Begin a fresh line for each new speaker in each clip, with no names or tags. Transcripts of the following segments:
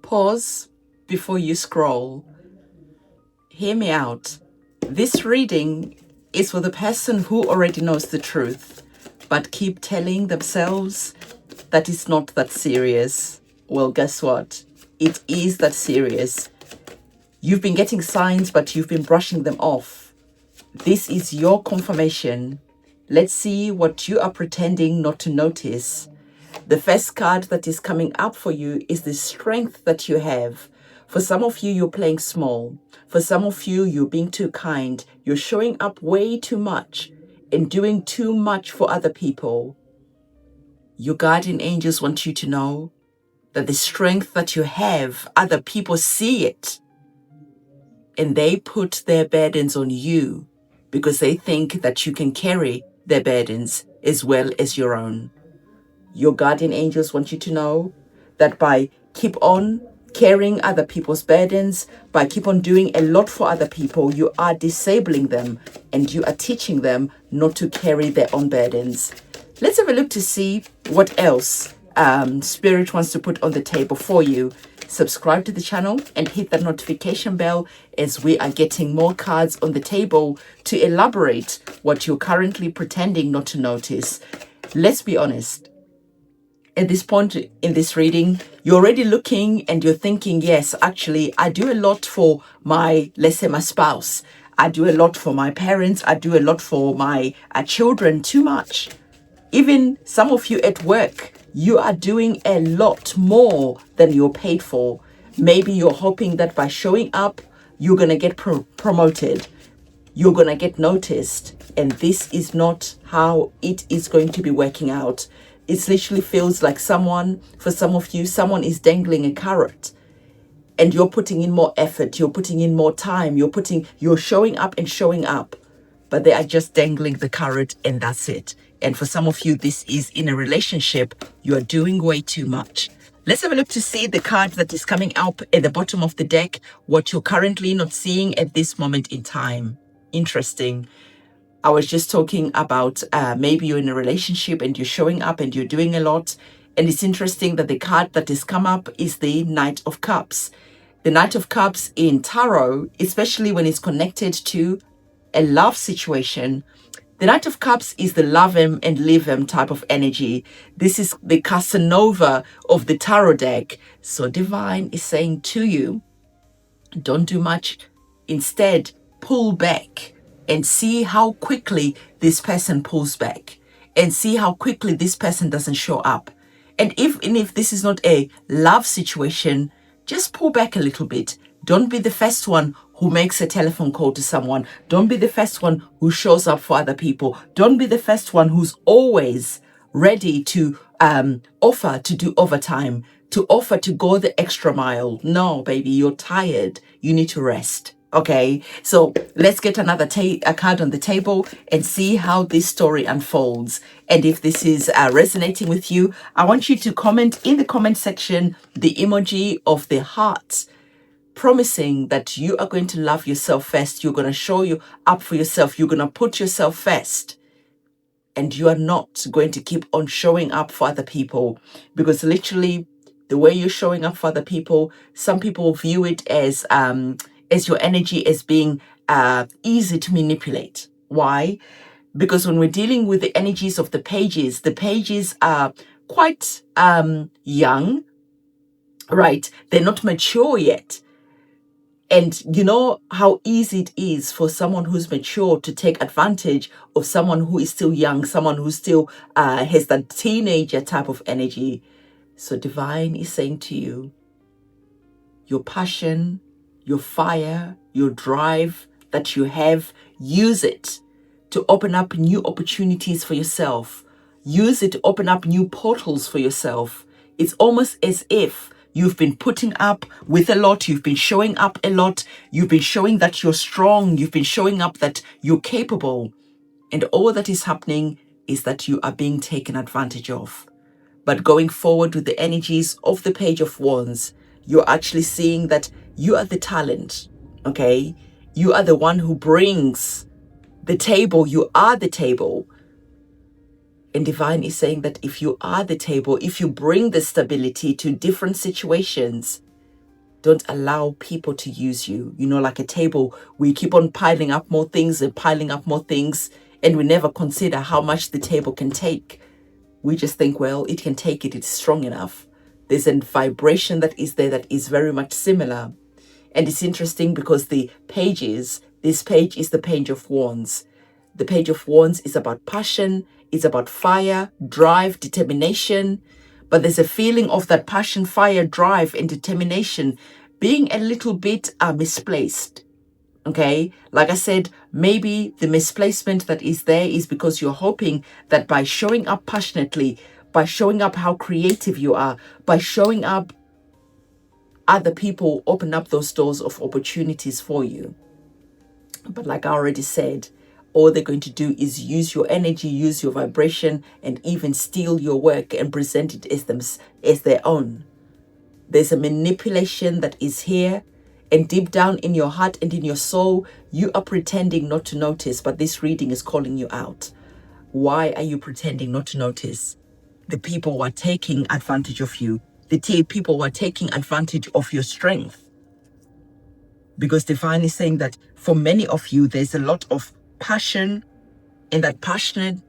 Pause before you scroll. Hear me out. This reading is for the person who already knows the truth, but keep telling themselves that it's not that serious. Well, guess what? It is that serious. You've been getting signs, but you've been brushing them off. This is your confirmation. Let's see what you are pretending not to notice. The first card that is coming up for you is the strength that you have. For some of you, you're playing small. For some of you, you're being too kind. You're showing up way too much and doing too much for other people. Your guardian angels want you to know that the strength that you have, other people see it. And they put their burdens on you because they think that you can carry their burdens as well as your own. Your guardian angels want you to know that by keep on carrying other people's burdens, by keep on doing a lot for other people, you are disabling them and you are teaching them not to carry their own burdens. Let's have a look to see what else Spirit wants to put on the table for you. Subscribe to the channel and hit that notification bell as we are getting more cards on the table to elaborate what you're currently pretending not to notice. Let's be honest. At this point in this reading, you're already looking and you're thinking, yes, actually, I do a lot for my, let's say, my spouse. I do a lot for my parents. I do a lot for my children, too much. Even some of you at work, you are doing a lot more than you're paid for. Maybe you're hoping that by showing up, you're going to get promoted. You're going to get noticed. And this is not how it is going to be working out. It literally feels like for some of you, someone is dangling a carrot. And you're putting in more effort. You're putting in more time. You're showing up and showing up. But they are just dangling the carrot and that's it. And for some of you, this is in a relationship. You are doing way too much. Let's have a look to see the card that is coming up at the bottom of the deck, what you're currently not seeing at this moment in time. Interesting. I was just talking about maybe you're in a relationship and you're showing up and you're doing a lot. And it's interesting that the card that has come up is the Knight of Cups. The Knight of Cups in tarot, especially when it's connected to a love situation, the Knight of Cups is the love him and leave him type of energy. This is the Casanova of the tarot deck. So Divine is saying to you, don't do much. Instead, pull back and see how quickly this person pulls back and see how quickly this person doesn't show up. And if this is not a love situation, just pull back a little bit. Don't be the first one who makes a telephone call to someone. Don't be the first one who shows up for other people. Don't be the first one who's always ready to offer to do overtime, to offer to go the extra mile. No, baby, you're tired. You need to rest. Okay, so let's get another a card on the table and see how this story unfolds. And if this is resonating with you, I want you to comment in the comment section the emoji of the heart, promising that you are going to love yourself first. You're going to show you up for yourself. You're going to put yourself first. And you are not going to keep on showing up for other people, because literally the way you're showing up for other people, some people view it as your energy as being easy to manipulate. Why? Because when we're dealing with the energies of the pages are quite young, right? They're not mature yet. And you know how easy it is for someone who's mature to take advantage of someone who is still young, someone who still has that teenager type of energy. So Divine is saying to you, your passion, your fire, your drive that you have, use it to open up new opportunities for yourself. Use it to open up new portals for yourself. It's almost as if you've been putting up with a lot. You've been showing up a lot. You've been showing that you're strong. You've been showing up that you're capable. And all that is happening is that you are being taken advantage of. But going forward with the energies of the Page of Wands, you're actually seeing that you are the talent, okay? You are the one who brings the table. You are the table. And Divine is saying that if you are the table, if you bring the stability to different situations, Don't allow people to use you. You know, like a table, we keep on piling up more things and piling up more things, and we never consider how much the table can take. We just think, well, it can take it, it's strong enough. There's a vibration that is there that is very much similar. And it's interesting because this page is the Page of Wands. The Page of Wands is about passion, it's about fire, drive, determination. But there's a feeling of that passion, fire, drive, and determination being a little bit misplaced. Okay, like I said, maybe the misplacement that is there is because you're hoping that by showing up passionately, by showing up how creative you are, by showing up, other people open up those doors of opportunities for you. But like I already said, all they're going to do is use your energy, use your vibration, and even steal your work and present it as their own. There's a manipulation that is here, and deep down in your heart and in your soul, you are pretending not to notice, but this reading is calling you out. Why are you pretending not to notice? The people who are taking advantage of you, the people who are taking advantage of your strength. Because Divine is saying that for many of you, there's a lot of passion, and that passion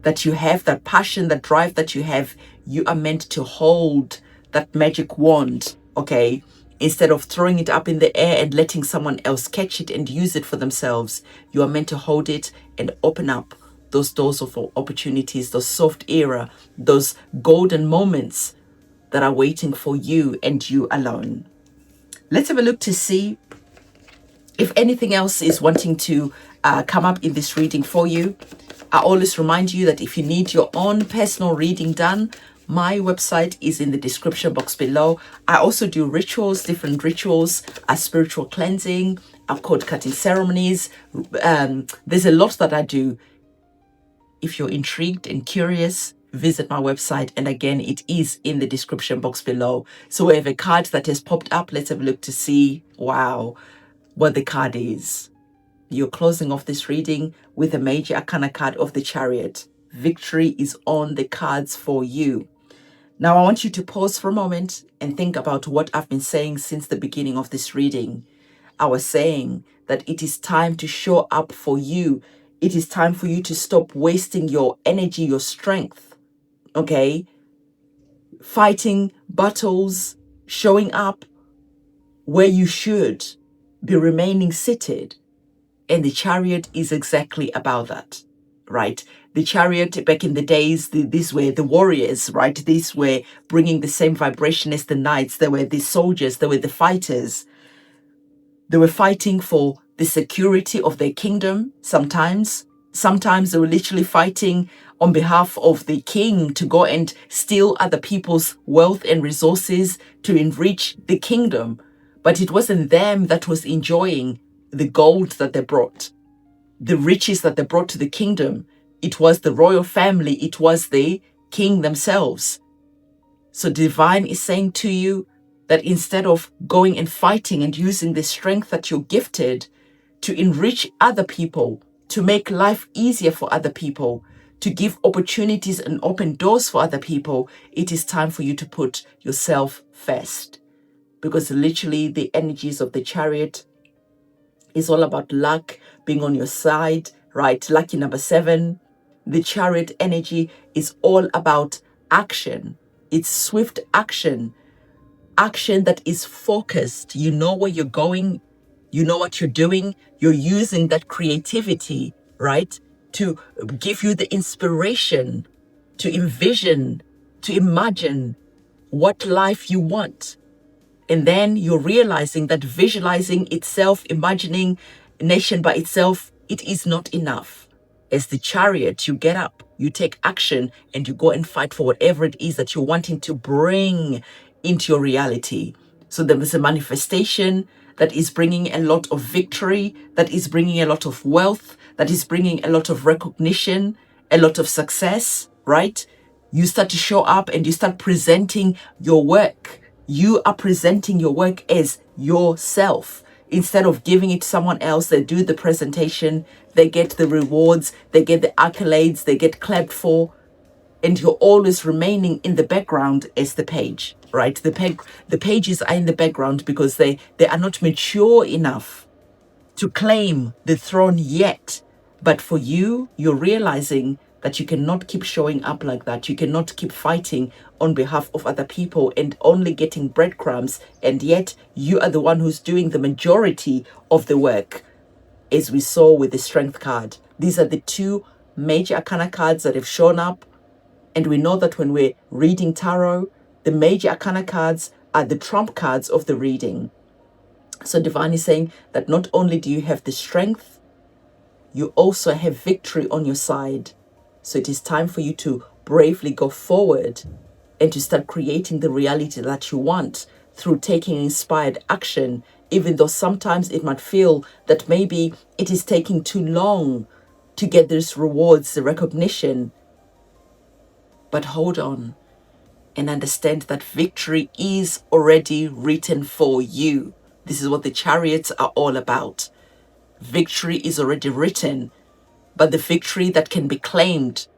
that you have, that passion, that drive that you have, you are meant to hold that magic wand, okay? Instead of throwing it up in the air and letting someone else catch it and use it for themselves, you are meant to hold it and open up those doors of opportunities, those soft era, those golden moments that are waiting for you and you alone. Let's have a look to see if anything else is wanting to come up in this reading for you. I always remind you that if you need your own personal reading done, my website is in the description box below. I also do rituals, different rituals, spiritual cleansing, cord cutting ceremonies. There's a lot that I do. If you're intrigued and curious, visit my website. And again, it is in the description box below. So we have a card that has popped up. Let's have a look to see, wow, what the card is. You're closing off this reading with a major arcana card of the Chariot. Victory is on the cards for you. Now, I want you to pause for a moment and think about what I've been saying since the beginning of this reading. I was saying that it is time to show up for you. It is time for you to stop wasting your energy, your strength, okay? Fighting battles, showing up where you should be remaining seated. And the Chariot is exactly about that, right? The Chariot, back in the days, these were the warriors, right? These were bringing the same vibration as the knights. They were the soldiers. They were the fighters. They were fighting for the security of their kingdom sometimes. Sometimes they were literally fighting on behalf of the king to go and steal other people's wealth and resources to enrich the kingdom. But it wasn't them that was enjoying the gold that they brought, the riches that they brought to the kingdom. It was the royal family. It was the king themselves. So Divine is saying to you that instead of going and fighting and using the strength that you're gifted to enrich other people, to make life easier for other people, to give opportunities and open doors for other people, it is time for you to put yourself first. Because literally the energies of the Chariot is all about luck being on your side, right? Lucky number 7. The Chariot energy is all about action. It's swift action. Action that is focused. You know where you're going. You know what you're doing. You're using that creativity, right? To give you the inspiration to envision, to imagine what life you want. And then you're realizing that visualizing itself, imagining nation by itself, it is not enough. As the Chariot, you get up, you take action, and you go and fight for whatever it is that you're wanting to bring into your reality. So there is a manifestation that is bringing a lot of victory, that is bringing a lot of wealth, that is bringing a lot of recognition, a lot of success, right? You start to show up and you start presenting your work. You are presenting your work as yourself. Instead of giving it to someone else, they do the presentation, they get the rewards, they get the accolades, they get clapped for. and you're always remaining in the background as the page, right? The pages are in the background because they are not mature enough to claim the throne yet. But for you, you're realizing that you cannot keep showing up like that. You cannot keep fighting on behalf of other people and only getting breadcrumbs. And yet you are the one who's doing the majority of the work, as we saw with the strength card. These are the two major arcana cards that have shown up. And we know that when we're reading tarot, the major arcana cards are the trump cards of the reading. So Divine is saying that not only do you have the strength, you also have victory on your side. So it is time for you to bravely go forward and to start creating the reality that you want through taking inspired action, even though sometimes it might feel that maybe it is taking too long to get these rewards, the recognition. But hold on and understand that victory is already written for you. This is what the chariots are all about. Victory is already written, but the victory that can be claimed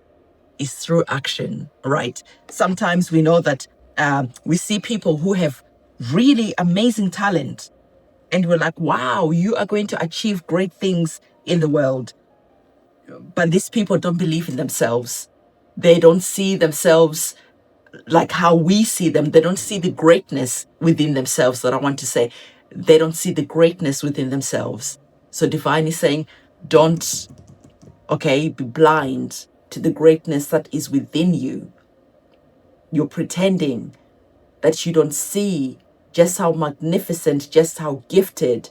is through action, right? Sometimes we know that we see people who have really amazing talent, and we're like, wow, you are going to achieve great things in the world. But these people don't believe in themselves. They don't see themselves like how we see them. They don't see the greatness within themselves, that I want to say. They don't see the greatness within themselves. So Divine is saying, don't, be blind to the greatness that is within you. You're pretending that you don't see just how magnificent, just how gifted,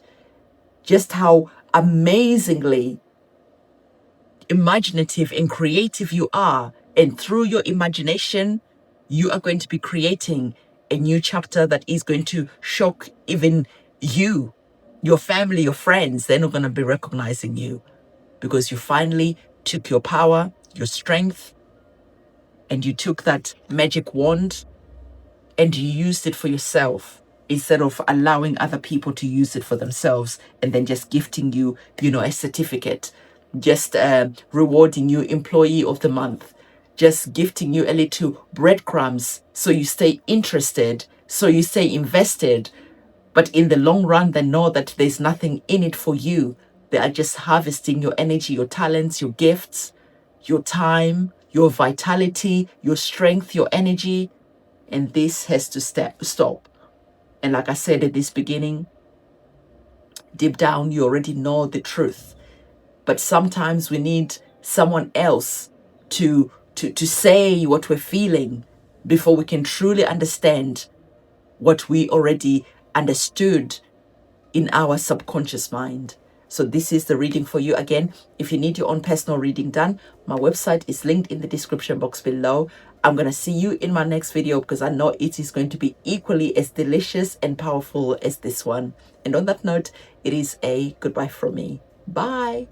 just how amazingly imaginative and creative you are. And through your imagination, you are going to be creating a new chapter that is going to shock even you, your family, your friends. They're not going to be recognizing you because you finally took your power, your strength, and you took that magic wand and you used it for yourself instead of allowing other people to use it for themselves and then just gifting you, a certificate, just rewarding you employee of the month, just gifting you a little breadcrumbs so you stay interested, so you stay invested. But in the long run, they know that there's nothing in it for you. They are just harvesting your energy, your talents, your gifts, your time, your vitality, your strength, your energy. And this has to stop. And like I said at this beginning, deep down, you already know the truth. But sometimes we need someone else to say what we're feeling before we can truly understand what we already understood in our subconscious mind. So this is the reading for you. Again, if you need your own personal reading done, my website is linked in the description box below. I'm going to see you in my next video because I know it is going to be equally as delicious and powerful as this one. And on that note, it is a goodbye from me. Bye.